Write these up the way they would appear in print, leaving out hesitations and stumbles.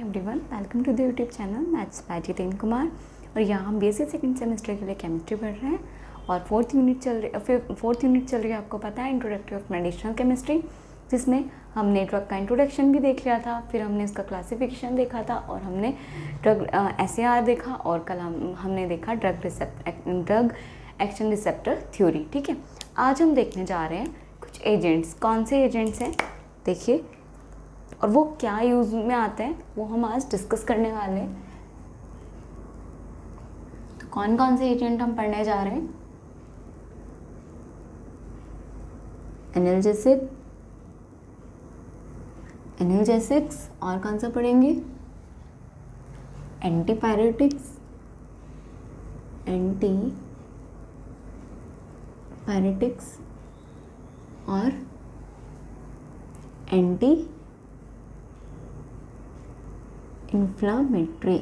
Everyone, welcome to the YouTube channel maths by Jiten Kumar. और यहाँ हम बीएससी सेकंड सेमेस्टर के लिए केमिस्ट्री पढ़ रहे हैं और फोर्थ यूनिट चल रही है। आपको पता है इंट्रोडक्टरी ऑफ मेडिसिनल केमिस्ट्री, जिसमें हमने ड्रग का इंट्रोडक्शन भी देख लिया था, फिर हमने इसका क्लासिफिकेशन देखा था और हमने ड्रग SAR देखा और कल हमने देखा ड्रग एक्शन रिसेप्टर थ्योरी। ठीक है, आज हम देखने जा रहे हैं कुछ एजेंट्स। कौन से एजेंट्स हैं देखिए, और वो क्या यूज में आते हैं वो हम आज डिस्कस करने वाले हैं। तो कौन कौन से एजेंट हम पढ़ने जा रहे हैं? एनाल्जेसिक्स और कौन सा पढ़ेंगे? एंटीपायरेटिक्स और एंटी इन्फ्लामेटरी।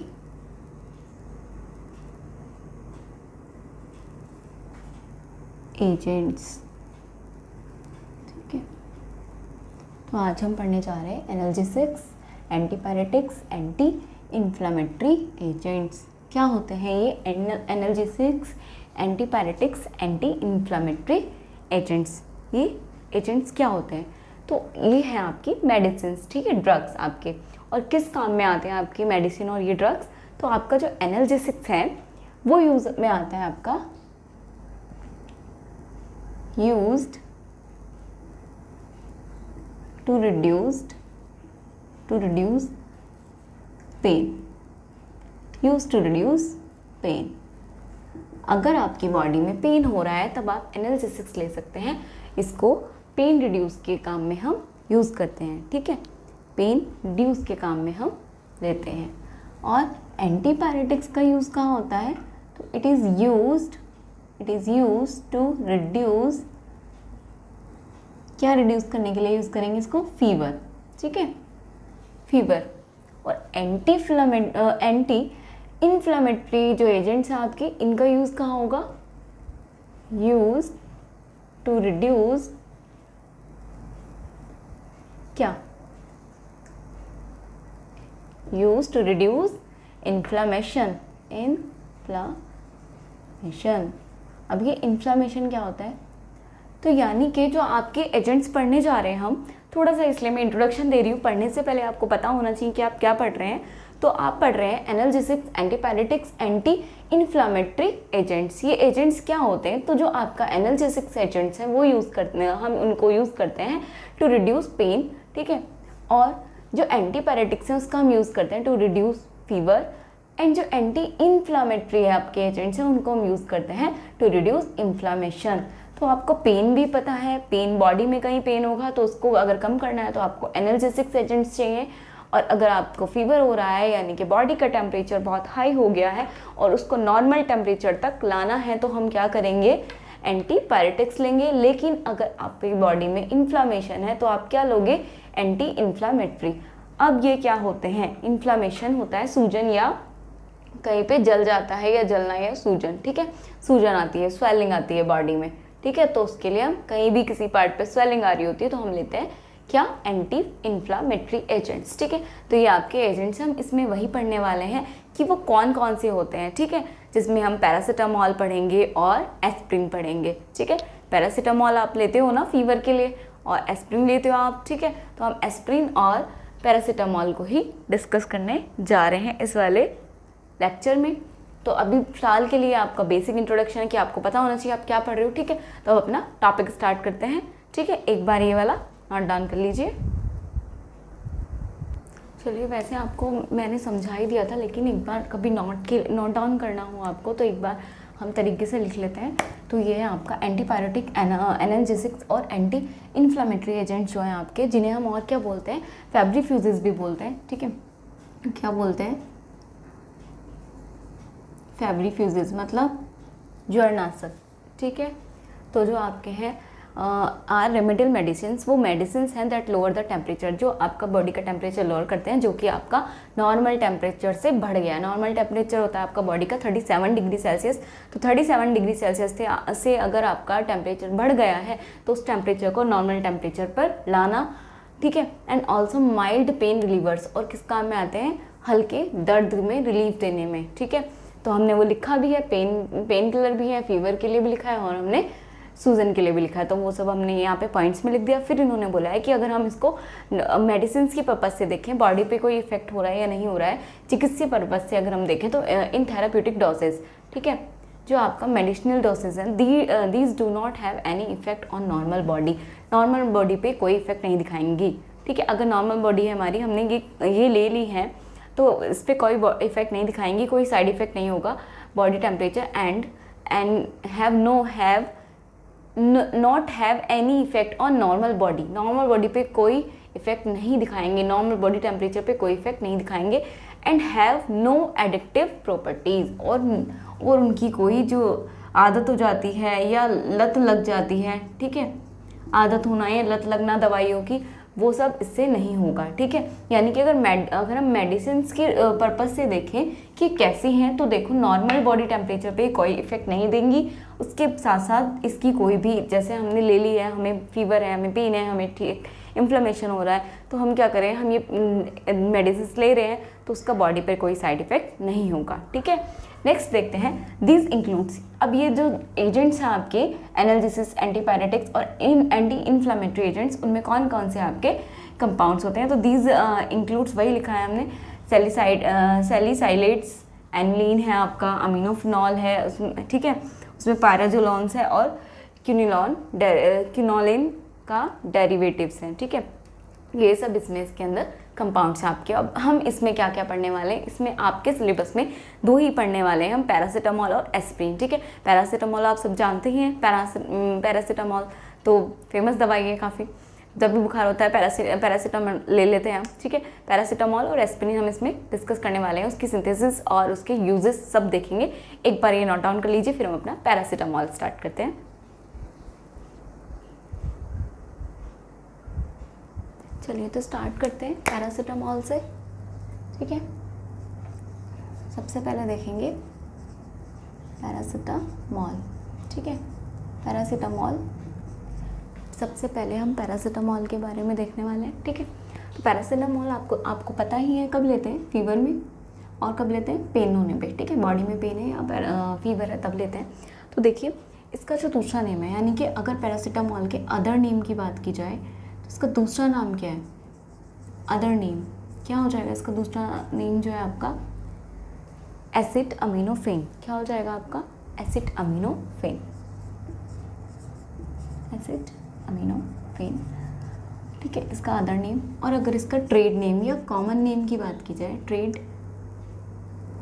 एजेंट्स। ठीक है, तो आज हम पढ़ने जा रहे हैं analgesics, antipyretics, anti inflammatory agents. क्या होते हैं ये analgesics, antipyretics, anti inflammatory agents? ये एजेंट्स क्या होते हैं? तो ये है आपकी मेडिसिन, ठीक है, ड्रग्स आपके। और किस काम में आते हैं आपकी मेडिसिन और ये ड्रग्स? तो आपका जो एनाल्जेसिक्स है वो यूज में आता है आपका यूज्ड टू रिड्यूस पेन। अगर आपकी बॉडी में पेन हो रहा है तब आप एनाल्जेसिक्स ले सकते हैं। इसको पेन रिड्यूस के काम में हम यूज़ करते हैं। ठीक है, पेन रिड्यूस के काम में हम लेते हैं। और एंटीपायरेटिक्स का यूज़ कहाँ होता है? तो it is used to reduce. क्या रिड्यूस करने के लिए यूज़ करेंगे इसको? फीवर। ठीक है, फीवर। और एंटी इन्फ्लामेटरी जो एजेंट्स हैं आपके, इनका यूज़ कहाँ होगा? यूज टू रिड्यूस क्या? Use to reduce inflammation. अब ये इन्फ्लामेशन क्या होता है? तो यानी कि जो आपके एजेंट्स पढ़ने जा रहे हैं हम, थोड़ा सा इसलिए मैं इंट्रोडक्शन दे रही हूँ, पढ़ने से पहले आपको पता होना चाहिए कि आप क्या पढ़ रहे हैं। तो आप पढ़ रहे हैं analgesics, antipyretics, anti inflammatory agents. ये एजेंट्स क्या होते हैं? तो जो आपका एनाल्जेसिक्स एजेंट्स हैं वो यूज़ करते हैं, हम उनको यूज़ करते हैं टू रिड्यूस पेन। ठीक है, और जो एंटीपायरेटिक्स हैं उसका हम यूज़ करते हैं टू रिड्यूस फीवर। एंड जो एंटी इन्फ्लामेटरी है आपके एजेंट्स हैं उनको हम यूज़ करते हैं टू रिड्यूस इन्फ्लामेशन। तो आपको पेन भी पता है, पेन बॉडी में कहीं पेन होगा तो उसको अगर कम करना है तो आपको एनाल्जेसिक्स एजेंट्स चाहिए। और अगर आपको फीवर हो रहा है यानी कि बॉडी का टेम्परेचर बहुत हाई हो गया है और उसको नॉर्मल टेम्परेचर तक लाना है तो हम क्या करेंगे? एंटीपायरेटिक्स लेंगे। लेकिन अगर आपकी बॉडी में इन्फ्लामेशन है तो आप क्या लोगे? Anti inflammatory. अब ये क्या होते हैं? इन्फ्लामेशन होता है सूजन, या कहीं पे जल जाता है, या जलना या सूजन। ठीक है, सूजन आती है, स्वेलिंग आती है बॉडी में। ठीक है, तो उसके लिए हम कहीं भी किसी पार्ट पे स्वेलिंग आ रही होती है तो हम लेते हैं क्या? Anti inflammatory agents. ठीक है, तो ये आपके एजेंट्स हम इसमें वही पढ़ने वाले हैं कि वो कौन कौन से होते हैं। ठीक है, जिसमें हम पैरासीटामॉल पढ़ेंगे और एस्प्रिन पढ़ेंगे। ठीक है, पैरासीटामॉल आप लेते हो ना फीवर के लिए, और एस्प्रिन लेते हो आप। ठीक है, तो हम एस्प्रिन और पैरासीटामॉल को ही डिस्कस करने जा रहे हैं इस वाले लेक्चर में। तो अभी फिलहाल के लिए आपका बेसिक इंट्रोडक्शन है कि आपको पता होना चाहिए आप क्या पढ़ रहे हो। ठीक है, तो अब अपना टॉपिक स्टार्ट करते हैं। ठीक है, एक बार ये वाला नोट डाउन कर लीजिए। चलिए, वैसे आपको मैंने समझा ही दिया था, लेकिन एक बार कभी नोट डाउन करना हो आपको तो एक बार हम तरीके से लिख लेते हैं। तो ये है आपका एंटीपायरेटिक, एनाल्जेसिक्स और एंटी इन्फ्लामेटरी एजेंट्स जो हैं आपके, जिन्हें हम और क्या बोलते हैं? फेब्रिफ्यूजेस भी बोलते हैं। ठीक है, क्या बोलते हैं? फेब्रिफ्यूजेस मतलब ज्वरनाशक। ठीक है, तो जो आपके हैं आर रेमेडियल मेडिसिन्स, वो मेडिसिन्स हैं दैट लोअर द टेम्परेचर, जो आपका बॉडी का टेम्परेचर लोअर करते हैं, जो कि आपका नॉर्मल टेम्परेचर से बढ़ गया है। नॉर्मल टेम्परेचर होता है आपका बॉडी का 37 डिग्री सेल्सियस। तो 37 डिग्री सेल्सियस से अगर आपका टेम्परेचर बढ़ गया है तो उस टेम्परेचर को नॉर्मल टेम्परेचर पर लाना ठीक है। And also mild pen relievers, और किस काम में आते हैं, हल्के दर्द में रिलीफ देने में, ठीक है। तो हमने वो लिखा भी है, पेन किलर भी है, फीवर के लिए भी लिखा है, और हमने सूजन के लिए भी लिखा है। तो वो सब हमने यहाँ पे पॉइंट्स में लिख दिया। फिर इन्होंने बोला है कि अगर हम इसको मेडिसिन की पर्पज़ से देखें, बॉडी पे कोई इफेक्ट हो रहा है या नहीं हो रहा है, चिकित्सीय पर्पज़ से अगर हम देखें तो इन थेराप्यूटिक डोसेज, ठीक है, जो आपका मेडिसिनल डोसेज हैं, these do not have any effect on normal body, normal body पे कोई इफेक्ट नहीं दिखाएंगी, ठीक है। अगर नॉर्मल बॉडी है हमारी, हमने ये ले ली है, तो इस पर कोई इफेक्ट नहीं दिखाएंगी, कोई साइड इफेक्ट नहीं होगा body temperature, and have not have any effect on normal body, normal body पे कोई इफेक्ट नहीं दिखाएंगे, नॉर्मल बॉडी टेम्परेचर पे कोई इफेक्ट नहीं दिखाएंगे, and have no addictive properties, और उनकी कोई जो आदत हो जाती है या लत लग जाती है, ठीक है, आदत होना या लत लगना दवाइयों की, वो सब इससे नहीं होगा, ठीक है। यानी कि अगर हम मेडिसिन के पर्पज़ से देखें कि कैसी हैं, तो देखो नॉर्मल बॉडी टेम्परेचर पे कोई इफेक्ट नहीं देंगी, उसके साथ साथ इसकी कोई भी, जैसे हमने ले ली है, हमें फीवर है, हमें पेन है, हमें ठीक इन्फ्लेमेशन हो रहा है, तो हम क्या करें, हम ये मेडिसिन ले रहे हैं, तो उसका बॉडी पर कोई साइड इफेक्ट नहीं होगा, ठीक है। नेक्स्ट देखते हैं, दीज इंक्लूड्स, अब ये जो एजेंट्स हैं आपके एनाल्जेसिस, एंटीपायरेटिक्स और एंटी इन्फ्लामेटरी एजेंट्स, उनमें कौन कौन से आपके कंपाउंड्स होते हैं, तो दीज इंक्लूड्स वही लिखा है हमने, सैलिसाइलेट्स, एनिलीन है आपका, अमीनोफिनॉल है उसमें, ठीक है, उसमें पैराजोलॉन्स है, और क्विनोलिन का डेरिवेटिव्स हैं, ठीक है। ये सब इसके अंदर कंपाउंड्स हैं आपके। अब हम इसमें क्या क्या पढ़ने वाले हैं, इसमें आपके सिलेबस में 2 ही पढ़ने वाले हैं हम, पैरासीटामोल और एस्प्रिन, ठीक है। पैरासीटामोल आप सब जानते ही हैं, पैरासीटामोल तो फेमस दवाई है काफ़ी, जब भी बुखार होता है पैरासीटामोल ले लेते हैं हम, ठीक है। पैरासीटामोल और एस्प्रिन हम इसमें डिस्कस करने वाले हैं, उसकी सिंथेसिस और उसके यूजेस सब देखेंगे। एक बार ये नोट डाउन कर लीजिए, फिर हम अपना पैरासीटामोल स्टार्ट करते हैं। चलिए तो स्टार्ट करते हैं पैरासीटामोल से, ठीक है। सबसे पहले देखेंगे पैरासीटामोल, ठीक है। पैरासीटामोल, सबसे पहले हम पैरासीटामोल के बारे में देखने वाले हैं, ठीक है। तो पैरासीटामोल आपको पता ही है कब लेते हैं, फीवर में, और कब लेते हैं, पेन होने पे, ठीक है। बॉडी में पेन है या फीवर है तब लेते हैं। तो देखिए इसका जो दूसरा नेम है, यानी कि अगर पैरासीटामोल के अदर नेम की बात की जाए, तो इसका दूसरा नाम क्या है, अदर नेम क्या हो जाएगा, इसका दूसरा नेम जो है आपका एसिटामिनोफेन, क्या हो जाएगा आपका, एसिटामिनोफेन, एसिटामिनोफेन, ठीक है, इसका अदर नेम। और अगर इसका ट्रेड नेम या कॉमन नेम की बात की जाए, ट्रेड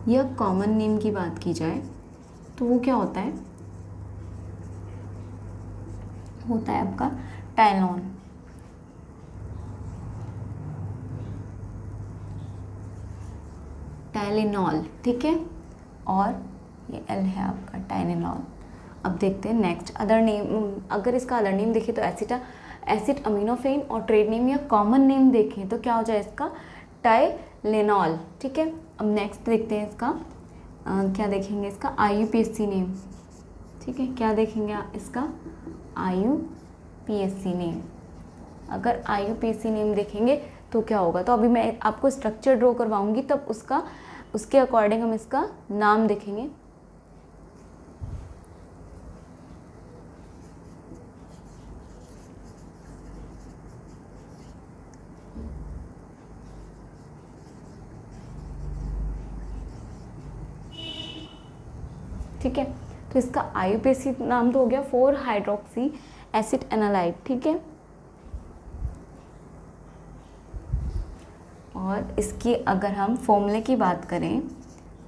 या कॉमन नेम की बात की जाए, तो वो क्या होता है, होता है आपका टाइलोन, टाइलेनॉल, ठीक है, और ये एल है आपका टाइलेनॉल। अब देखते हैं नेक्स्ट अदर नेम, अगर इसका अदर नेम देखें तो एसिटामिनोफेन, और ट्रेड नेम या कॉमन नेम देखें तो क्या हो जाए इसका, टाइलेनॉल, ठीक है। अब नेक्स्ट देखते हैं इसका क्या देखेंगे, इसका IUPAC नेम, ठीक है, क्या देखेंगे इसका IUPAC नेम। अगर IUPAC नेम देखेंगे तो क्या होगा, तो अभी मैं आपको स्ट्रक्चर ड्रॉ करवाऊंगी, तब उसके अकॉर्डिंग हम इसका नाम देखेंगे। ठीक है, तो इसका IUPAC नाम तो हो गया 4 हाइड्रोक्सी एसिड एनालाइड, ठीक है। और इसकी अगर हम फॉर्मूले की बात करें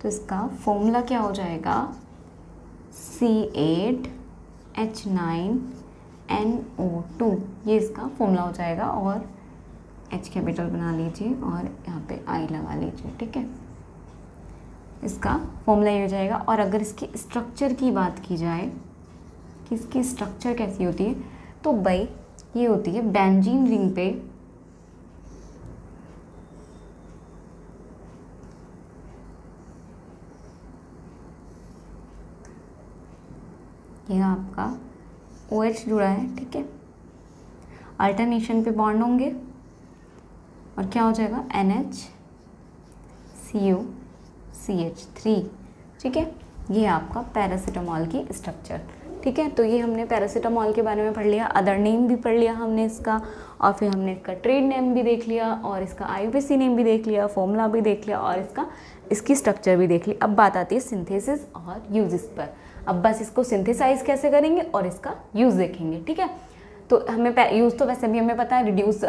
तो इसका फॉर्मूला क्या हो जाएगा, C8H9NO2, ये इसका फॉर्मूला हो जाएगा। और H कैपिटल बना लीजिए और यहाँ पे I लगा लीजिए, ठीक है, इसका फॉर्मूला ये हो जाएगा। और अगर इसकी स्ट्रक्चर की बात की जाए कि इसकी स्ट्रक्चर कैसी होती है, तो भाई ये होती है बेंजीन रिंग पे यह आपका OH जुड़ा है, ठीक है, अल्टरनेशन पे बॉन्ड होंगे, और क्या हो जाएगा NHCOCH3। ठीक है, ये आपका पैरासीटामॉल की स्ट्रक्चर। ठीक है, तो ये हमने पैरासीटामॉल के बारे में पढ़ लिया, अदर नेम भी पढ़ लिया हमने इसका, और फिर हमने इसका ट्रेड नेम भी देख लिया, और इसका IUPAC नेम भी देख लिया, फॉर्मूला भी देख लिया, और इसकी स्ट्रक्चर भी देख ली। अब बात आती है सिंथेसिस और यूजेस पर। अब बस इसको सिंथेसाइज कैसे करेंगे और इसका यूज़ देखेंगे। ठीक है, तो हमें यूज़ तो वैसे भी हमें पता है, reduce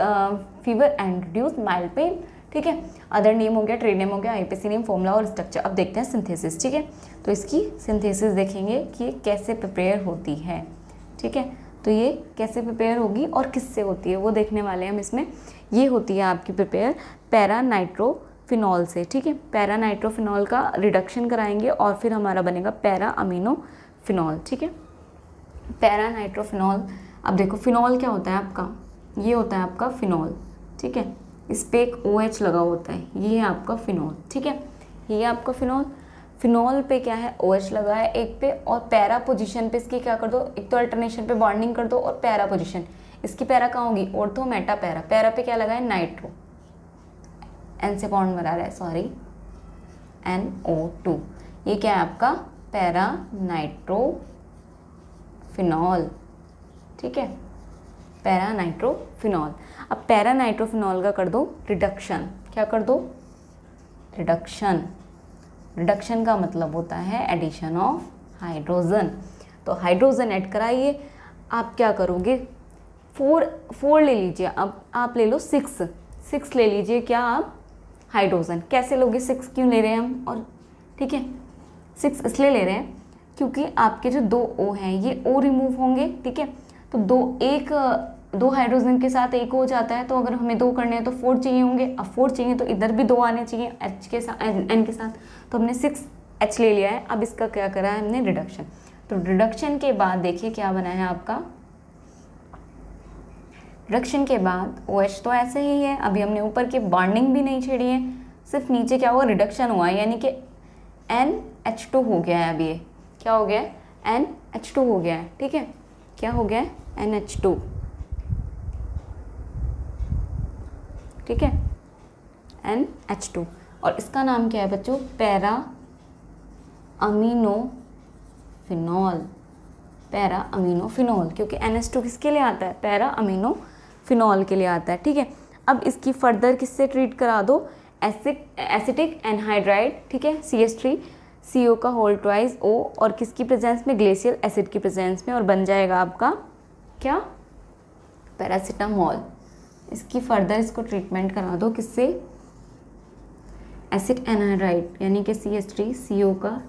fever and reduce mild pain. ठीक है, अदर नेम हो गया, ट्रेड नेम हो गया, IUPAC नेम, फॉर्मूला और स्ट्रक्चर। अब देखते हैं सिंथेसिस। ठीक है, तो इसकी सिंथेसिस देखेंगे कि ये कैसे प्रिपेयर होती है। ठीक है, तो ये कैसे प्रिपेयर होगी और किससे होती है वो देखने वाले हैं हम इसमें। ये होती है आपकी प्रिपेयर पैरा नाइट्रोफिनॉल से। ठीक है, पैरा नाइट्रोफिनॉल का रिडक्शन कराएंगे और फिर हमारा बनेगा पैरा अमीनोफिनॉल। ठीक है, पैरा नाइट्रोफिनॉल। अब देखो फिनॉल क्या होता है आपका, ये होता है आपका फिनॉल। ठीक है, इस पे एक OH लगा होता है, ये है आपका फिनॉल। ठीक है, ये आपका फिनॉल। फिनॉल पे क्या है, OH लगा है एक पे, और पैरा पोजीशन पे इसकी क्या कर दो, एक तो अल्टरनेशन पे बॉन्डिंग कर दो, और पैरा पोजीशन इसकी पैरा कहाँ होगी, ऑर्थो मेटा पैरा। पैरा पे क्या लगा है, नाइट्रो, N से बॉन्ड बना रहा है, सॉरी NO2। ये क्या है आपका पैरा नाइट्रोफिनॉल। ठीक है, पैरा नाइट्रोफिनॉल। अब पैरा नाइट्रोफिनॉल का कर दो रिडक्शन। क्या कर दो, रिडक्शन। रिडक्शन का मतलब होता है एडिशन ऑफ हाइड्रोजन। तो हाइड्रोजन ऐड कराइए। आप क्या करोगे, फोर ले लीजिए, अब आप ले लो सिक्स ले लीजिए। क्या आप हाइड्रोजन कैसे लोगे, 6 क्यों ले रहे हैं हम, और ठीक है 6 इसलिए ले रहे हैं क्योंकि आपके जो 2 O हैं ये O रिमूव होंगे। ठीक है, तो 2 हाइड्रोजन के साथ एक हो जाता है, तो अगर हमें 2 करने हैं तो 4 चाहिए होंगे। अब 4 चाहिए तो इधर भी 2 आने चाहिए H के साथ, N के साथ, तो हमने 6H ले लिया है। अब इसका क्या करा है हमने, रिडक्शन। तो रिडक्शन के बाद देखिए क्या बना है आपका, रिडक्शन के बाद OH तो ऐसे ही है, अभी हमने ऊपर की बॉन्डिंग भी नहीं छेड़ी है, सिर्फ नीचे क्या हुआ, रिडक्शन हुआ है, यानी कि NH2 हो गया है। अब ये क्या हो गया है, NH2 हो गया है। ठीक है, क्या हो गया है, NH2। ठीक है, NH2, और इसका नाम क्या है बच्चों, पैरा अमीनोफिनॉल। पैरा अमीनोफिनॉल, क्योंकि NH2 किसके लिए आता है, पैरा अमीनोफिनॉल के लिए आता है। ठीक है, अब इसकी फर्दर किससे ट्रीट करा दो, एसिटिक एनहाइड्राइड। ठीक है, CH3CO का होल ट्वाइस O, और किसकी प्रेजेंस में, ग्लेशियल एसिड की प्रेजेंस में, और बन जाएगा आपका क्या, पैरासीटामॉल। इसकी फर्दर इसको ट्रीटमेंट करा दो किससे, एसिड एनहाइड्राइड, यानी कि CH3CO का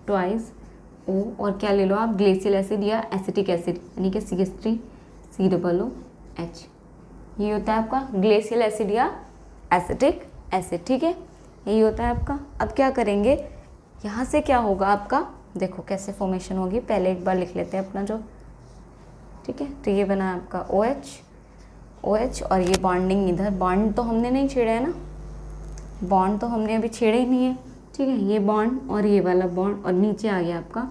ट्वाइस O, और क्या ले लो आप, ग्लेशियल एसिड या एसिटिक एसिड, यानी कि CH3COOH। ये होता है आपका ग्लेशियल एसिड या एसिटिक एसिड। ठीक है, यही होता है आपका। अब क्या करेंगे, यहाँ से क्या होगा आपका, देखो कैसे फॉर्मेशन होगी, पहले एक बार लिख लेते हैं अपना जो। ठीक है, तो ये बना आपका OH, और ये बॉन्डिंग इधर, बॉन्ड तो हमने नहीं छेड़ा है ना, बॉन्ड तो हमने अभी छेड़े ही नहीं है। ठीक है, ये बॉन्ड और ये वाला बॉन्ड, और नीचे आ गया आपका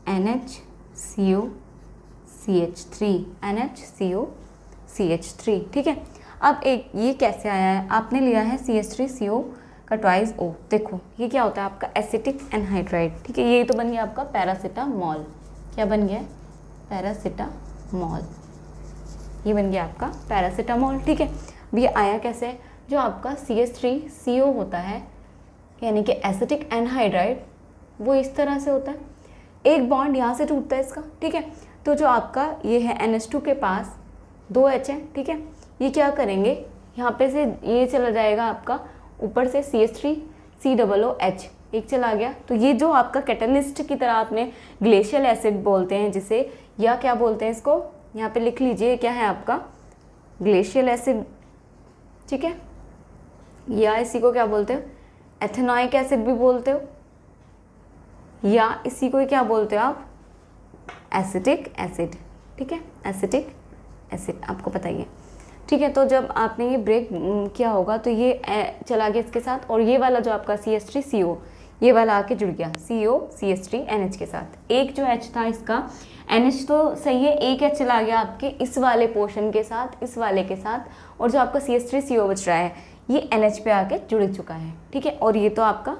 NHCOCH3। ठीक है, अब एक ये कैसे आया है, आपने लिया है CH3CO का ट्वाइस O। देखो ये क्या होता है आपका, एसिटिक एनहाइड्राइड। ठीक है, ये तो बन गया आपका पैरासीटामॉल। क्या बन गया, पैरासीटामॉल। ये बन गया आपका पैरासीटामॉल। ठीक है, अब ये आया कैसे, जो आपका CH3CO होता है, यानी कि एसिटिक एनहाइड्राइड, वो इस तरह से होता है, एक बॉन्ड यहाँ से टूटता है इसका। ठीक है, तो जो आपका ये है NH2 के पास 2 H है। ठीक है, ये क्या करेंगे, यहाँ पे से ये चला जाएगा आपका, ऊपर से CH3COOH एक चला गया, तो ये जो आपका कैटलिस्ट की तरह, आपने ग्लेशियल एसिड बोलते हैं जिसे, या क्या बोलते हैं इसको, यहाँ पे लिख लीजिए क्या है आपका, ग्लेशियल एसिड। ठीक है, या इसी को क्या बोलते हो, एथेनॉइक एसिड भी बोलते हो, या इसी को क्या बोलते हो आप, एसिटिक एसिड। ठीक है, एसिटिक एसिड आपको पता ही है। ठीक है, तो जब आपने ये ब्रेक किया होगा तो ये चला गया इसके साथ, और ये वाला जो आपका CH3CO, ये वाला आके जुड़ गया COCH3NH के साथ। एक जो H था इसका, NH तो सही है, एक H चला गया आपके इस वाले पोर्शन के साथ, इस वाले के साथ, और जो आपका CH3CO बच रहा है, ये NH पे आके जुड़ चुका है, ठीक है। और ये तो आपका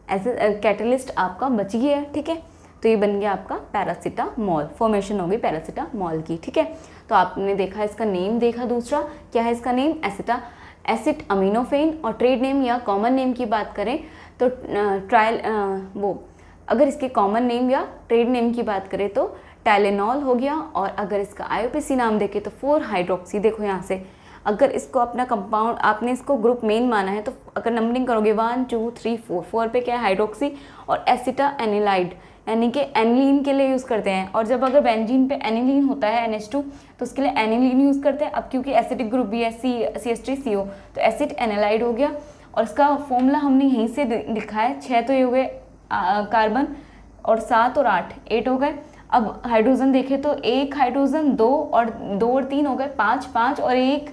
ऐसे कैटलिस्ट आपका बच गया है, ठीक है। तो ये बन गया आपका पैरासीटामोल, फॉर्मेशन होगी पैरासीटामोल की, ठीक है। तो आपने देखा इसका नेम देखा, दूसरा क्या है इसका नेम, एसिड अमीनोफेन। और ट्रेड नेम या कॉमन नेम की बात करें तो अगर इसके कॉमन नेम या ट्रेड नेम की बात करें तो टाइलेनॉल हो गया। और अगर इसका IUPAC नाम देखें तो 4 हाइड्रोक्सी, देखो यहाँ से अगर इसको अपना कंपाउंड आपने इसको ग्रुप मेन माना है तो अगर नंबरिंग करोगे 1 2 3 4, 4 पे क्या है हाइड्रोक्सी। और एसिटा एनिलाइड यानी कि एनिलीन के लिए यूज़ करते हैं। और जब अगर बेंजीन पे एनिलीन होता है NH2 तो उसके लिए एनिलीन यूज़ करते हैं। अब क्योंकि एसिडिक ग्रुप भी है CH3CO तो एसिड एनालाइड हो गया। और इसका फॉर्मूला हमने यहीं से लिखा है, 6 तो ये हो गए कार्बन और 7 और 8 हो गए। अब हाइड्रोजन देखें तो 1 हाइड्रोजन 2 और 3 हो गए 5 और 1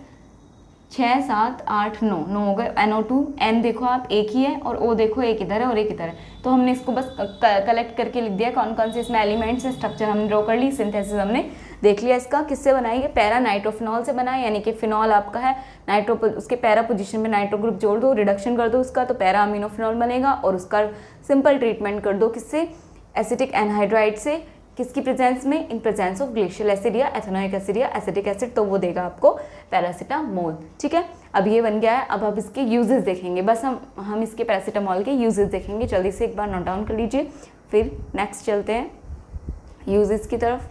6 7 8 9 हो गए NO2। N देखो आप एक ही है और O देखो एक इधर है और एक इधर है। तो हमने इसको बस कलेक्ट करके लिख दिया कौन कौन से इसमें एलिमेंट्स हैं, स्ट्रक्चर हमने ड्रॉ कर ली, सिंथेसिस हमने देख लिया। इसका किससे बनाएंगे, पैरा नाइट्रोफिनॉल से बनाए, यानी कि फिनॉल आपका है नाइट्रो, उसके पैरा पोजीशन में नाइट्रो ग्रुप जोड़ दो, रिडक्शन कर दो उसका तो पैरा अमीनोफिनॉल बनेगा। और उसका सिंपल ट्रीटमेंट कर दो किससे, एसिटिक एनहाइड्राइड से, किसकी प्रेजेंस में, in presence of glacial acid या एथेनोइक एसिड या एसिटिक एसिड, तो वो देगा आपको पैरासीटामोल, ठीक है। अब ये बन गया है। अब आप इसके यूजेस देखेंगे, बस हम इसके पैरासीटामोल के यूजेस देखेंगे, जल्दी से एक बार नोट डाउन कर लीजिए, फिर नेक्स्ट चलते हैं यूजेस की तरफ।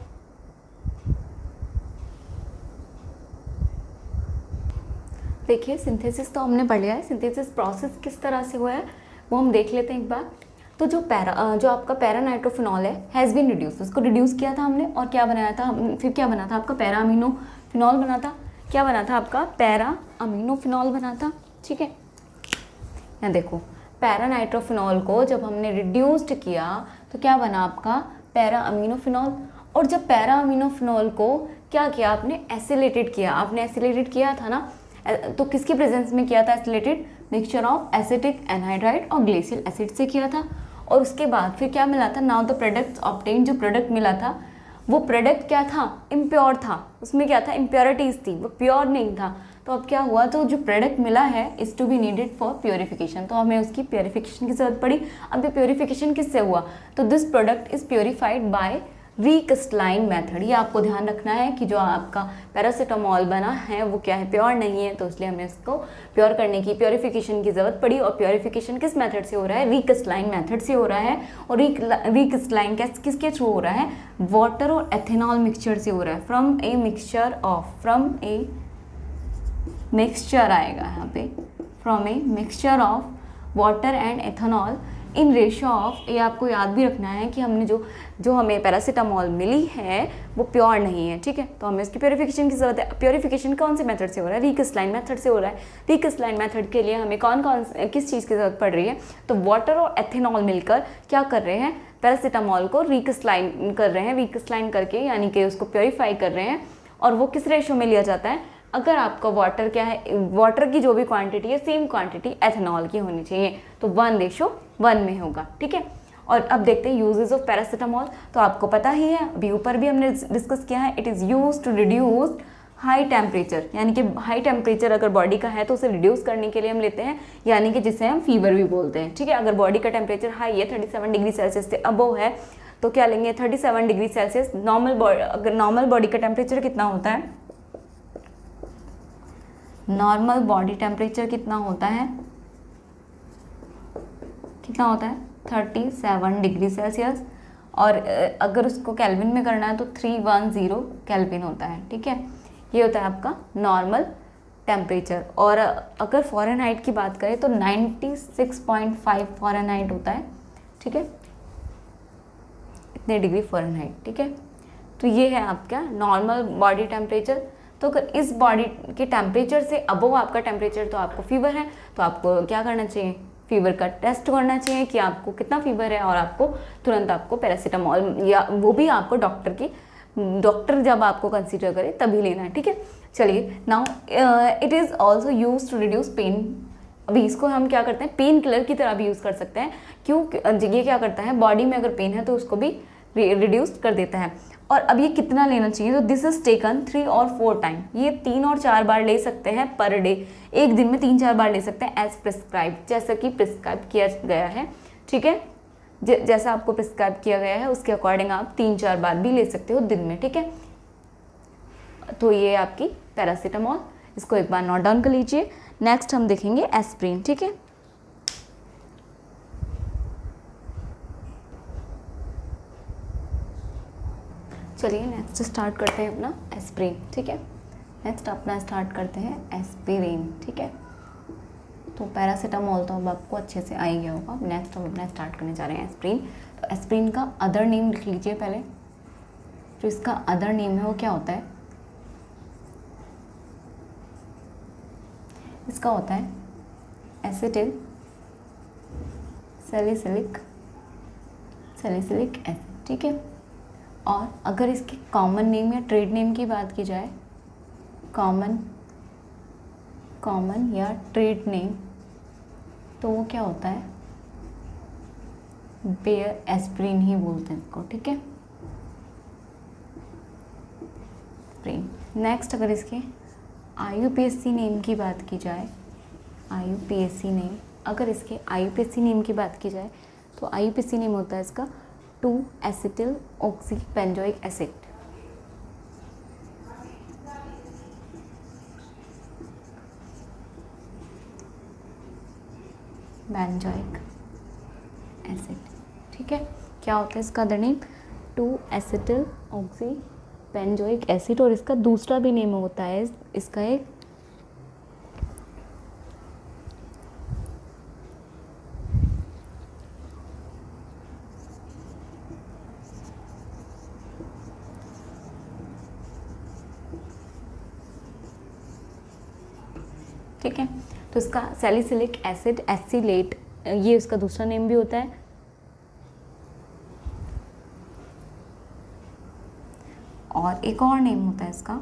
देखिए सिंथेसिस तो हमने पढ़ लिया है, सिंथेसिस प्रोसेस किस तरह से हुआ है वो हम देख लेते हैं एक बार। तो जो आपका पैरा नाइट्रोफिनॉल है हैज़ बीन रिड्यूस, उसको रिड्यूस किया था हमने और क्या बनाया था, फिर क्या बना था आपका पैरा अमीनोफिनॉल बना था। क्या बना था आपका पैरा अमीनोफिनॉल बना था, ठीक है। यहाँ देखो पैरा नाइट्रोफिनॉल को जब हमने रिड्यूस्ड किया तो क्या बना आपका पैरा अमीनोफिनॉल। और जब पैरा अमीनोफिनॉल को क्या किया आपने, एसिलेटेड किया, आपने एसिलेटेड किया था ना, तो किसकी प्रेजेंस में किया था acylated, mixture of acetic anhydride और ग्लेशियल एसिड से किया था। और उसके बाद फिर क्या मिला था, नाउ द प्रोडक्ट्स ऑब्टेन, जो प्रोडक्ट मिला था वो प्रोडक्ट क्या था, इम्प्योर था, उसमें क्या था इम्प्योरिटीज़ थी, वो प्योर नहीं था। तो अब क्या हुआ, तो जो प्रोडक्ट मिला है is to be needed for purification, तो हमें उसकी प्योरीफिकेशन की जरूरत पड़ी। अब ये प्योरीफिकेशन किससे हुआ, तो this product is purified by recrystalline method. ये आपको ध्यान रखना है कि जो आपका पैरासीटामोल बना है वो क्या है, प्योर नहीं है, तो इसलिए हमें इसको प्योर करने की प्योरीफिकेशन की ज़रूरत पड़ी। और प्योरीफिकेशन किस मेथड से हो रहा है, रीक्रिस्टलाइन मेथड से हो रहा है। और रीक्रिस्टलाइन किसके थ्रू हो रहा है, वाटर और एथेनॉल मिक्सचर से हो रहा है, फ्रॉम ए मिक्सचर आएगा यहाँ पे, from a mixture of water and ethanol in ratio of, ये आपको याद भी रखना है कि हमने जो हमें पैरासीटामोल मिली है वो प्योर नहीं है, ठीक है। तो हमें इसकी प्योरीफिकेशन की जरूरत है। प्योरीफिकेशन कौन से मेथड से हो रहा है, रीक्रिस्टलाइन मेथड से हो रहा है। रीक्रिस्टलाइन मेथड के लिए हमें किस चीज़ की जरूरत पड़ रही है, तो वाटर और एथेनॉल मिलकर क्या कर रहे हैं, पैरासीटामोल को रीक्रिस्टलाइन कर रहे हैं, रीक्रिस्टलाइन करके यानी कि उसको प्योरीफाई कर रहे हैं। और वो किस रेशियो में लिया जाता है, अगर आपका वाटर क्या है, वाटर की जो भी क्वांटिटी है सेम क्वांटिटी एथेनॉल की होनी चाहिए, तो 1:1 में होगा, ठीक है। और अब देखते हैं यूजेस ऑफ पैरासीटामोल, तो आपको पता ही है, अभी ऊपर भी हमने डिस्कस किया है, it is use to reduce high temperature, यानी कि हाई टेम्परेचर अगर बॉडी का है तो उसे रिड्यूस करने के लिए हम लेते हैं, यानी कि जिसे हम फीवर भी बोलते हैं, ठीक है। अगर बॉडी का टेम्परेचर हाई है 37 डिग्री सेल्सियस से अबव है तो क्या लेंगे 37 डिग्री सेल्सियस। अगर नॉर्मल बॉडी का टेम्परेचर कितना होता है, नॉर्मल बॉडी टेम्परेचर कितना होता है 37 डिग्री सेल्सियस। और अगर उसको केल्विन में करना है तो 310 केल्विन होता है, ठीक है। ये होता है आपका नॉर्मल टेम्परेचर। और अगर फ़ारेनहाइट की बात करें तो 96.5 फ़ारेनहाइट होता है, ठीक है, इतने डिग्री फ़ारेनहाइट, ठीक है। तो ये है आपका नॉर्मल बॉडी टेम्परेचर। तो अगर इस बॉडी के टेम्परेचर से अबव आपका टेम्परेचर, तो आपको फीवर है, तो आपको क्या करना चाहिए, फीवर का टेस्ट करना चाहिए कि आपको कितना फीवर है, और आपको तुरंत आपको पैरासीटामोल, या वो भी आपको डॉक्टर जब आपको कंसीडर करे तभी लेना है, ठीक है। चलिए now it is also use to reduce pain. अभी इसको हम क्या करते हैं, पेन किलर की तरह भी यूज़ कर सकते हैं। क्यों, ये क्या करता है, बॉडी में अगर पेन है तो उसको भी रिड्यूस कर देता है। और अब ये कितना लेना चाहिए, तो दिस इज टेकन 3 और 4 टाइम, ये 3 और 4 बार ले सकते हैं पर डे, एक दिन में 3-4 बार ले सकते हैं एज प्रिस्क्राइब, जैसा कि प्रिस्क्राइब किया गया है, ठीक है। जैसा आपको प्रिस्क्राइब किया गया है उसके अकॉर्डिंग आप 3-4 बार भी ले सकते हो दिन में, ठीक है। तो ये आपकी पैरासीटामॉल, इसको एक बार नोट डाउन कर लीजिए। नेक्स्ट हम देखेंगे एस्प्रिन, ठीक है। चलिए नेक्स्ट स्टार्ट करते हैं अपना एस्प्रिन, ठीक है। नेक्स्ट अपना स्टार्ट करते हैं एस्पिरिन, ठीक है। तो पैरासीटामॉल तो अब आपको अच्छे से आ ही गया होगा। नेक्स्ट हम अपना स्टार्ट करने जा रहे हैं एस्प्रिन। तो एस्प्रिन का अदर नेम लिख लीजिए पहले, जो इसका अदर नेम है वो क्या होता है, इसका होता है एसिटिल सैलिसिलिक एसिड, ठीक है। और अगर इसके कॉमन नेम या ट्रेड नेम की बात की जाए, कॉमन या ट्रेड नेम, तो वो क्या होता है, बेयर एस्प्रिन ही बोलते हैं इसको, ठीक है। नेक्स्ट अगर इसके IUPAC नेम की बात की जाए, IUPAC नेम, अगर इसके IUPAC नेम की बात की जाए तो IUPAC नेम होता है इसका 2-एसिटिल ऑक्सी बेंजोइक एसिड, ठीक है। क्या होता है इसका other name, two acetyl oxy benzoic acid, और इसका दूसरा भी नेम होता है इसका एक ठीक है। तो इसका सैलिसिलिक एसिड एसिलेट, ये उसका दूसरा नेम भी होता है। और एक और नेम होता है इसका,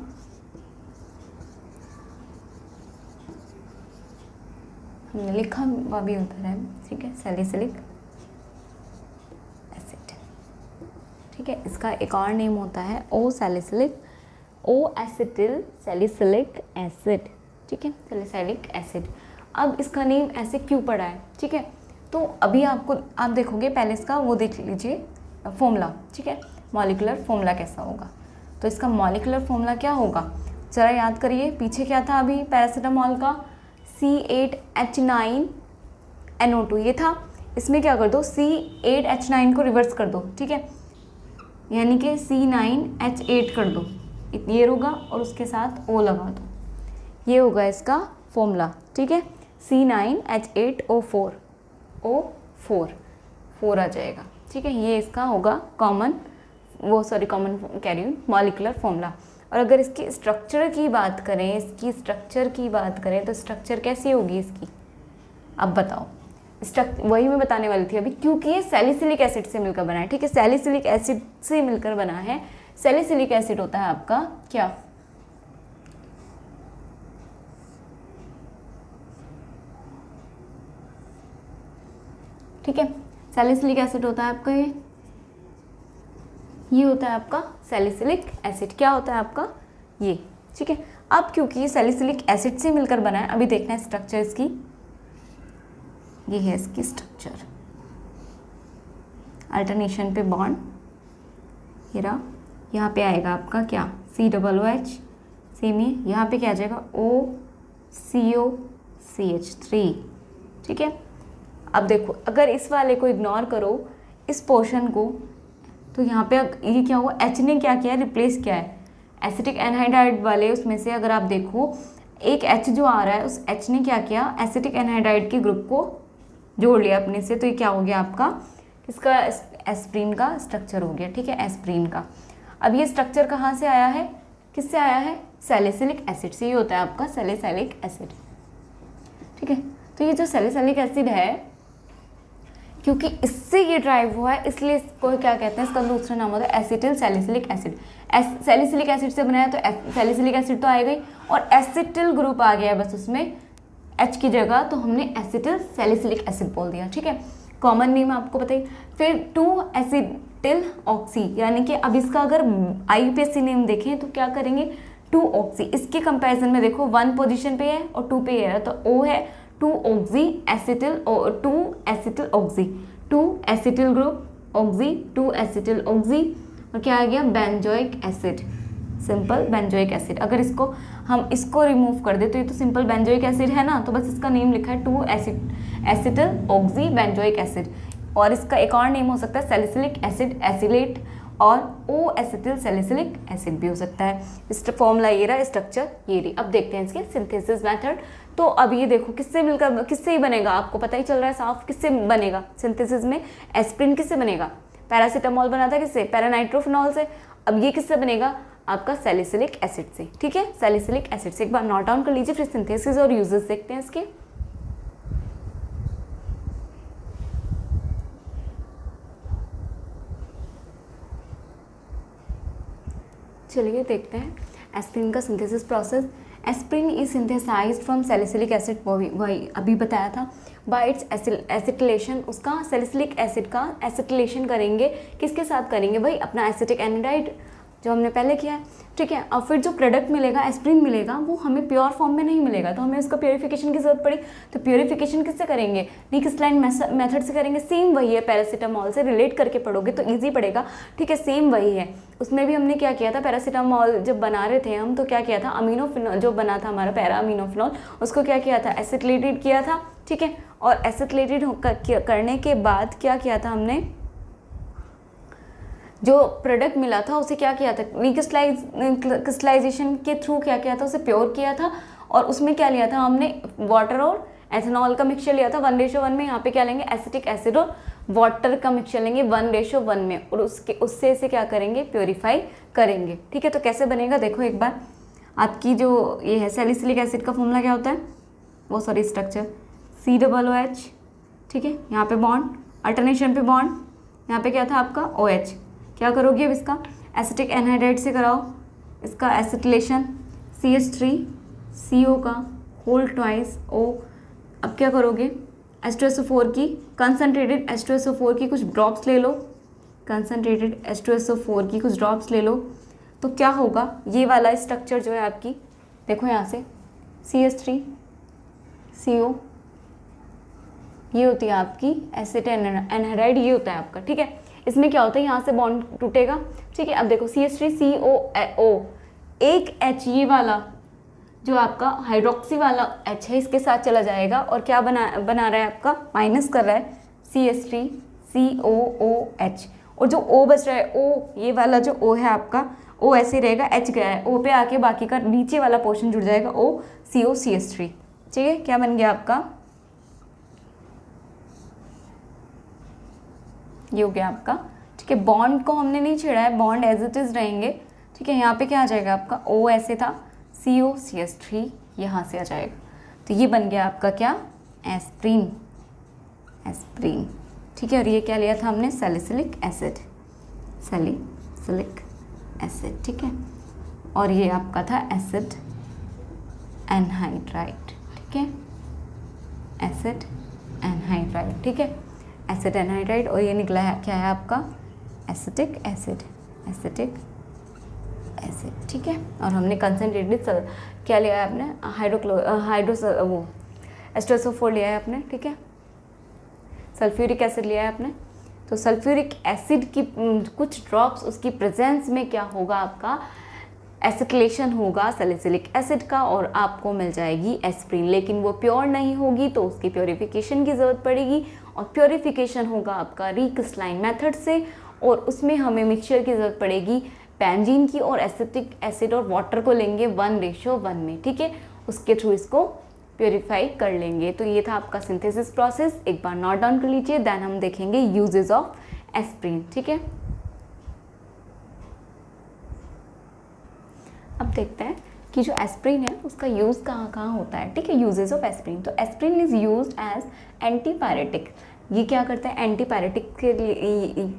हमने लिखा हुआ भी होता है, ठीक है, सैलिसिलिक एसिड, ठीक है। इसका एक और नेम होता है ओ एसिटिल सैलिसिलिक एसिड, ठीक है, सैलिसिलिक एसिड। अब इसका नेम ऐसे क्यों पड़ा है, ठीक है। तो अभी आप देखोगे, पहले इसका वो देख लीजिए फॉर्मूला, ठीक है, मॉलिक्यूलर फॉर्मूला कैसा होगा। तो इसका मॉलिक्यूलर फॉर्मूला क्या होगा, ज़रा याद करिए, पीछे क्या था अभी पैरासीटामॉल का, C8H9NO2 ये था। इसमें क्या कर दो, C8H9 को रिवर्स कर दो, ठीक है, यानी कि C9H8 कर दो, ये होगा, और उसके साथ O लगा दो, ये होगा इसका फॉर्मूला, ठीक है, C9H8O4 4 आ जाएगा, ठीक है। ये इसका होगा कॉमन मॉलिक्यूलर फॉर्मूला। और अगर इसकी स्ट्रक्चर की बात करें, तो स्ट्रक्चर कैसी होगी इसकी, अब बताओ। वही मैं बताने वाली थी अभी, क्योंकि ये सैलिसिलिक एसिड से मिलकर बना है, ठीक है, सैलिसिलिक एसिड से मिलकर बना है। सैलिसिलिक एसिड होता है आपका क्या, ठीक है, सैलिसिलिक एसिड होता है आपका, ये होता है आपका सैलिसिलिक एसिड, क्या होता है आपका ये, ठीक है। अब क्योंकि ये सैलिसिलिक एसिड से मिलकर बना है, अभी देखना है स्ट्रक्चर इसकी, ये है इसकी स्ट्रक्चर, अल्टरनेशन पे बॉन्ड, ये रहा, यहाँ पे आएगा आपका क्या, COOH, सेम ही यहाँ पे क्या आ जाएगा, OCOCH3, ठीक है। अब देखो, अगर इस वाले को इग्नोर करो, इस पोर्शन को, तो यहाँ पे ये क्या हुआ, H ने क्या किया, रिप्लेस किया है एसिटिक एनहाइड्राइड वाले, उसमें से अगर आप देखो एक H जो आ रहा है, उस H ने क्या किया, एसिटिक एनहाइड्राइड के ग्रुप को जोड़ लिया अपने से, तो ये क्या हो गया आपका, किसका, एस्प्रिन का स्ट्रक्चर हो गया, ठीक है, एस्प्रिन का। अब ये स्ट्रक्चर कहाँ से आया है, किससे आया है, सैलिसिलिक एसिड से, ये होता है आपका सैलिसिलिक एसिड, ठीक है। तो ये जो सैलिसिलिक एसिड है, क्योंकि इससे ये ड्राइव हुआ है, इसलिए इसको क्या कहते हैं, इसका दूसरा नाम होता है acetyl salicylic acid. Salicylic acid से बनाया तो सैलिसिलिक एसिड तो आएगा ही, और एसिटिल ग्रुप आ गया बस उसमें H की जगह, तो हमने एसिटिल सैलिसिलिक एसिड बोल दिया, ठीक है। कॉमन नेम आपको पता ही। फिर 2 एसिटिल ऑक्सी, यानी कि अब इसका अगर IUPAC नेम देखें तो क्या करेंगे 2 ऑक्सी। इसके कंपैरिजन में देखो 1 पोजीशन पे है और 2 पे है, तो O है 2 oxy acetyl, 2 acetyl oxy, 2 acetyl group oxy, 2 acetyl oxy, और क्या आ गया benzoic acid, simple benzoic acid. अगर इसको हम इसको रिमूव कर दे तो ये तो सिंपल बेंजोइक एसिड है ना, तो बस इसका नेम लिखा है 2 एसिटिल ऑक्सी बेंजोइक एसिड। और इसका एक और नेम हो सकता है सैलिसिलिक एसिड एसिलेट, और O एसिटिल सैलिसिलिक एसिड भी हो सकता है। इस फॉर्मूला ये रहा, स्ट्रक्चर ये रही। अब देखते हैं इसके सिंथेसिस मेथड। तो अब ये देखो किससे मिलकर किससे ही बनेगा, आपको पता ही चल रहा है साफ किससे बनेगा सिंथेसिस में। एस्प्रिन किससे बनेगा, पैरासीटामोल बना था किससे, पैरानाइट्रोफिनॉल से। अब ये किससे बनेगा आपका सैलिसिलिक एसिड से, ठीक है, सैलिसिलिक एसिड से। एक बार नोट डाउन कर लीजिए, फिर सिंथेसिस और यूजेस देखते हैं इसके। चलिए देखते हैं एस्प्रिन का synthesis process. Aspirin is synthesized from salicylic acid, वही अभी बताया था, बाय इट्स एसिटिलेशन। उसका सैलिसिलिक एसिड का एसिटिलेशन करेंगे, किसके साथ करेंगे भाई, अपना एसिटिक एनाइड जो हमने पहले किया है, ठीक है। और फिर जो प्रोडक्ट मिलेगा एस्प्रिन मिलेगा वो हमें प्योर फॉर्म में नहीं मिलेगा, तो हमें उसका प्योरीफिकेशन की जरूरत पड़ी। तो प्योरीफिकेशन किससे करेंगे, रीक्रिस्टलाइन मेथड से करेंगे। सेम वही है, पैरासीटामोल से रिलेट करके पढ़ोगे तो ईजी पड़ेगा, ठीक है, सेम वही है। उसमें भी हमने क्या किया था, पैरासीटामोल जब बना रहे थे हम तो क्या किया था, अमीनोफिनॉल जो बना था हमारा पैरा अमीनोफिनॉल, उसको क्या किया था, एसिटिलेटेड किया था, ठीक है। और एसिटिलेटेड करने के बाद क्या किया था हमने, जो प्रोडक्ट मिला था उसे क्या किया था, क्रिस्टलाइजेशन के थ्रू क्या किया था, उसे प्योर किया था। और उसमें क्या लिया था हमने, वाटर और एथेनॉल का मिक्सचर लिया था 1:1 में। यहाँ पे क्या लेंगे, एसिटिक एसिड और वाटर का मिक्सचर लेंगे 1:1 में, और उससे इसे क्या करेंगे, प्योरीफाई करेंगे, ठीक है। तो कैसे बनेगा देखो एक बार, आपकी जो ये है सैलिसिलिक एसिड का फॉर्मूला क्या होता है, वो सॉरी स्ट्रक्चर COOH, ठीक है। यहाँ पे बॉन्ड, अल्टरनेशन पे बॉन्ड, यहाँ पे क्या था आपका OH। क्या करोगे अब इसका एसिटिक एनहाइड्राइड से कराओ इसका एसिटिलेशन, CH3CO का होल ट्वाइस O। अब क्या करोगे, H2SO4 की कंसनट्रेटेड H2SO4 की कुछ ड्रॉप्स ले लो, कंसनट्रेटेड H2SO4 की कुछ ड्रॉप्स ले लो, तो क्या होगा, ये वाला स्ट्रक्चर जो है आपकी, देखो यहाँ से CH3CO, ये होती है आपकी एसिड एनहाइड्राइड, ये होता है आपका, ठीक है। इसमें क्या होता है, यहाँ से बॉन्ड टूटेगा, ठीक है। अब देखो CH3CO, एक H ये वाला जो आपका हाइड्रोक्सी वाला H है इसके साथ चला जाएगा, और क्या बना रहा है आपका, माइनस कर रहा है CH3COOH, और जो O बच रहा है O, ये वाला जो O है आपका, O ऐसे रहेगा, H गया है, O पे आके बाकी का नीचे वाला पोर्शन जुड़ जाएगा OCOCH3, ठीक है। क्या बन गया आपका, ये हो गया आपका, ठीक है। बॉन्ड को हमने नहीं छेड़ा है, बॉन्ड एज इट इज रहेंगे, ठीक है। यहाँ पे क्या आ जाएगा आपका, O ऐसे था, COCH3 यहाँ से आ जाएगा, तो ये बन गया आपका क्या, एस्प्रिन, ठीक है। और ये क्या लिया था हमने, सैलिसिलिक एसिड, ठीक है। और ये आपका था एसिड एनहाइड्राइड, ठीक है, एसिड एनहाइड्राइड, ठीक है, एसिड एनहाइड्राइड। और ये निकला है क्या है आपका, एसिटिक एसिड, ठीक है। और हमने कंसनट्रेटेड क्या लिया है आपने, वो H2SO4 लिया है आपने, ठीक है, सल्फ्यूरिक एसिड लिया है आपने। तो सल्फ्यूरिक एसिड की कुछ ड्रॉप्स उसकी प्रेजेंस में क्या होगा आपका, एसिटिलेशन होगा सैलिसिलिक एसिड का, और आपको मिल जाएगी एस्प्रिन। लेकिन वो प्योर नहीं होगी तो उसकी प्योरीफिकेशन की ज़रूरत पड़ेगी, और प्योरीफिकेशन होगा आपका रीक्रिस्टलाइन मेथड से, और उसमें हमें मिक्सचर की ज़रूरत पड़ेगी बेंजीन की, और एसिटिक एसिड और वाटर को लेंगे 1:1 में, ठीक है। उसके थ्रू इसको प्योरीफाई कर लेंगे। तो ये था आपका सिंथेसिस प्रोसेस, एक बार नोट डाउन कर लीजिए, देन हम देखेंगे यूजेस ऑफ एस्प्रिन, ठीक है। अब देखते हैं कि जो एस्प्रिन है उसका यूज़ कहाँ कहाँ होता है, ठीक है। यूजेस ऑफ एस्प्रिन, तो aspirin is used as antipyretic. ये क्या करता है, एंटीपायरेटिक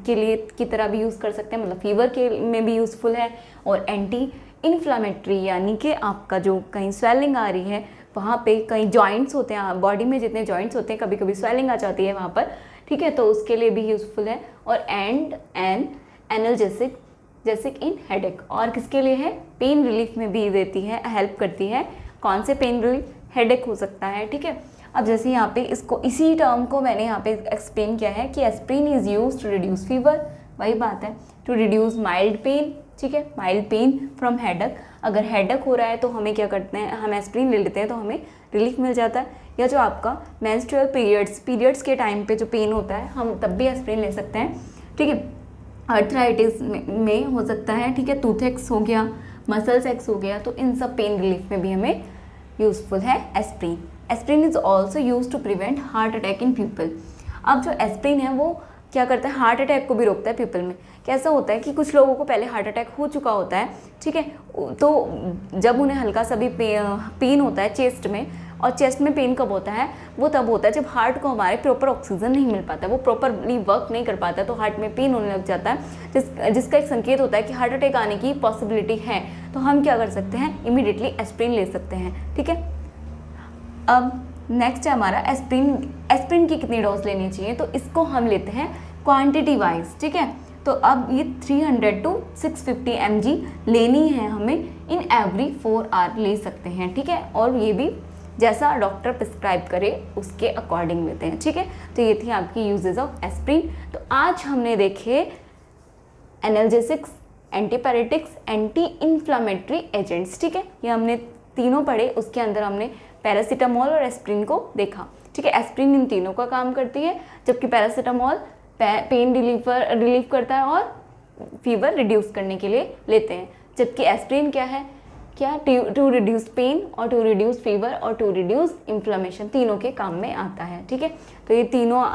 के लिए की तरह भी यूज़ कर सकते हैं, मतलब फीवर के में भी यूज़फुल है, और एंटी इन्फ्लामेटरी, यानी कि आपका जो कहीं स्वेलिंग आ रही है वहाँ पे, कहीं जॉइंट्स होते हैं बॉडी में, जितने जॉइंट्स होते हैं कभी कभी स्वेलिंग आ जाती है वहाँ पर, ठीक है, तो उसके लिए भी यूज़फुल है। और एंड एन एनाल्जेसिक जैसे इन हेडेक, और किसके लिए है, पेन रिलीफ में भी देती है, हेल्प करती है। कौन से पेन रिलीफ, हेडेक हो सकता है, ठीक है। अब जैसे यहाँ पे इसको, इसी टर्म को मैंने यहाँ पे एक्सप्लेन किया है कि aspirin is use to reduce fever, वही बात है, टू रिड्यूस माइल्ड पेन, ठीक है, माइल्ड पेन फ्रॉम हेडेक। अगर हेडेक हो रहा है तो हमें क्या करते हैं, हम एस्प्रिन ले लेते हैं तो हमें रिलीफ मिल जाता है। या जो आपका मेंस्ट्रुअल पीरियड्स के टाइम पे जो पेन होता है, हम तब भी एस्प्रिन ले सकते हैं, ठीक है। आर्थराइटिस में हो सकता है, ठीक है, टूथेक्स हो गया, मसल्स एक्स हो गया, तो इन सब पेन रिलीफ में भी हमें यूजफुल है aspirin. Aspirin is also use to prevent heart attack in people. अब जो एस्प्रिन है वो क्या करता है, हार्ट अटैक को भी रोकता है पीपल में। कैसा होता है कि कुछ लोगों को पहले हार्ट अटैक हो चुका होता है, ठीक है, तो जब उन्हें हल्का सा भी पेन होता है चेस्ट में, और चेस्ट में पेन कब होता है, वो तब होता है जब हार्ट को हमारे प्रॉपर ऑक्सीजन नहीं मिल पाता, वो प्रॉपरली वर्क नहीं कर पाता, तो हार्ट में पेन होने लग जाता है, जिसका एक संकेत होता है कि हार्ट अटैक आने की पॉसिबिलिटी है। तो हम क्या कर सकते हैं, इमीडिएटली एस्प्रिन ले सकते हैं, ठीक है। अब नेक्स्ट है हमारा एस्प्रिन की कितनी डोज लेनी चाहिए, तो इसको हम लेते हैं क्वांटिटी वाइज, ठीक है। तो अब ये 300 to 650 mg लेनी है हमें, इन एवरी 4 आवर ले सकते हैं, ठीक है। और ये भी जैसा डॉक्टर प्रिस्क्राइब करे उसके अकॉर्डिंग लेते हैं, ठीक है। तो ये थी आपकी यूजेस ऑफ एस्प्रिन। तो आज हमने देखे analgesics, antipyretics, anti inflammatory agents, ठीक है, ये हमने तीनों पढ़े। उसके अंदर हमने पैरासीटामोल और एस्प्रिन को देखा, ठीक है। एस्प्रिन इन तीनों का काम करती है, जबकि पैरासीटामोल पेन रिलीफ करता है और फीवर रिड्यूस करने के लिए लेते हैं, जबकि एस्प्रिन क्या है, क्या टू रिड्यूस पेन और टू रिड्यूस फीवर और टू रिड्यूस इन्फ्लेमेशन, तीनों के काम में आता है, ठीक है। तो ये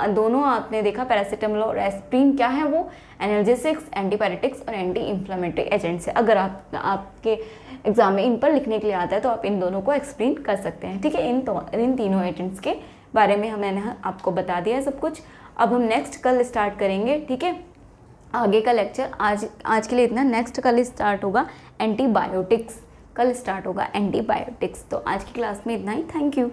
दोनों आपने देखा, पैरासीटामोल और एस्प्रिन क्या है, वो एनाल्जेसिक्स, एंटीपायरेटिक्स और एंटी इन्फ्लेमेटरी एजेंट्स है। अगर आपके एग्जाम में इन पर लिखने के लिए आता है तो आप इन दोनों को एक्सप्लेन कर सकते हैं, ठीक है। इन तीनों एजेंट्स के बारे में मैंने आपको बता दिया है सब कुछ। अब हम नेक्स्ट कल स्टार्ट करेंगे, ठीक है, आगे का लेक्चर। आज के लिए इतना, नेक्स्ट कल स्टार्ट होगा एंटीबायोटिक्स, कल स्टार्ट होगा एंटीबायोटिक्स। तो आज की क्लास में इतना ही, थैंक यू।